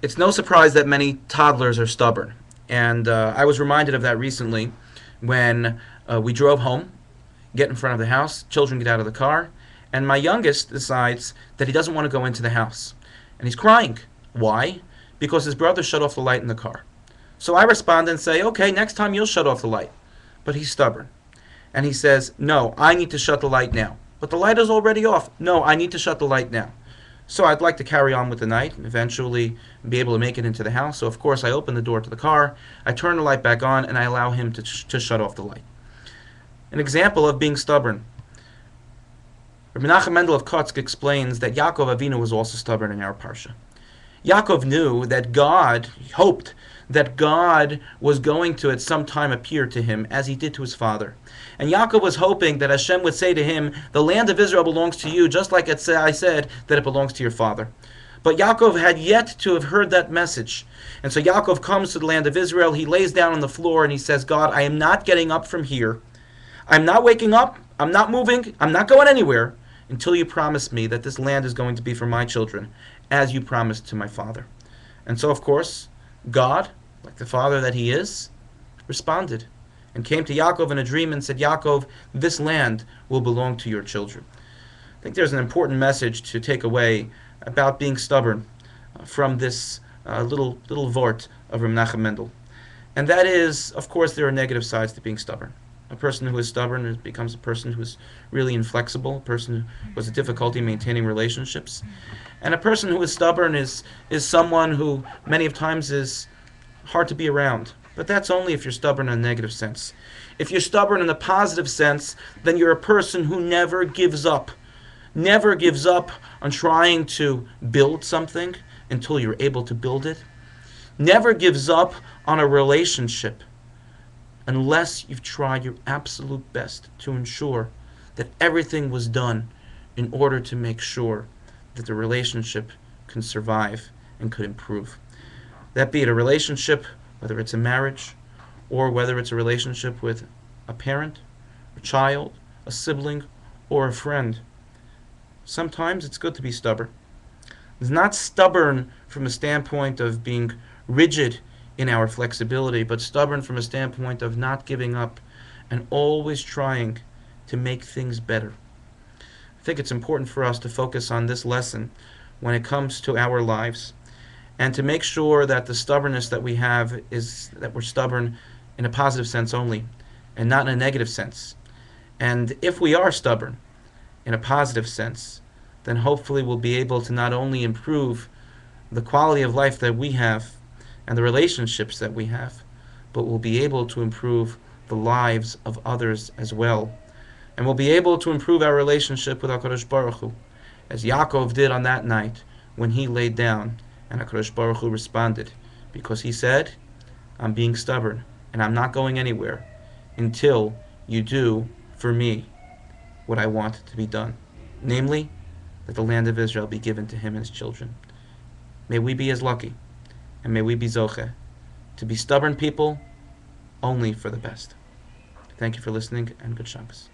It's no surprise that many toddlers are stubborn. And I was reminded of that recently when we drove home, get in front of the house, children get out of the car, and my youngest decides that he doesn't want to go into the house. And he's crying. Why? Because his brother shut off the light in the car. So I respond and say, okay, next time you'll shut off the light. But he's stubborn. And he says, no, I need to shut the light now. But the light is already off. No, I need to shut the light now. So I'd like to carry on with the night and eventually be able to make it into the house. So of course I open the door to the car, I turn the light back on, and I allow him to shut off the light. An example of being stubborn. Menachem Mendel of Kotsk explains that Yaakov Avinu was also stubborn in our parsha. Yaakov knew that God, he hoped that God was going to at some time appear to him as he did to his father. And Yaakov was hoping that Hashem would say to him, the land of Israel belongs to you, just like I said that it belongs to your father. But Yaakov had yet to have heard that message. And so Yaakov comes to the land of Israel, he lays down on the floor and he says, God, I am not getting up from here. I'm not waking up, I'm not moving, I'm not going anywhere until you promise me that this land is going to be for my children, as you promised to my father. And so, of course, God, like the father that he is, responded and came to Yaakov in a dream and said, Yaakov, this land will belong to your children. I think there's an important message to take away about being stubborn from this little vort of Reb Menachem Mendel. And that is, of course, there are negative sides to being stubborn. A person who is stubborn becomes a person who is really inflexible, a person who has a difficulty maintaining relationships. And a person who is stubborn is someone who many of times is hard to be around. But that's only if you're stubborn in a negative sense. If you're stubborn in a positive sense, then you're a person who never gives up on trying to build something until you're able to build it. Never gives up on a relationship unless you've tried your absolute best to ensure that everything was done in order to make sure that the relationship can survive and could improve. That be it a relationship, whether it's a marriage, or whether it's a relationship with a parent, a child, a sibling, or a friend. Sometimes it's good to be stubborn. It's not stubborn from a standpoint of being rigid in our flexibility, but stubborn from a standpoint of not giving up and always trying to make things better. I think it's important for us to focus on this lesson when it comes to our lives and to make sure that the stubbornness that we have is that we're stubborn in a positive sense only and not in a negative sense. And if we are stubborn in a positive sense, then hopefully we'll be able to not only improve the quality of life that we have and the relationships that we have, but we'll be able to improve the lives of others as well. And we'll be able to improve our relationship with HaKadosh Baruch Hu, as Yaakov did on that night when he laid down, and HaKadosh Baruch Hu responded, because he said, I'm being stubborn, and I'm not going anywhere until you do for me what I want to be done, namely, that the land of Israel be given to him and his children. May we be as lucky, and may we be zoche, to be stubborn people only for the best. Thank you for listening, and good Shabbos.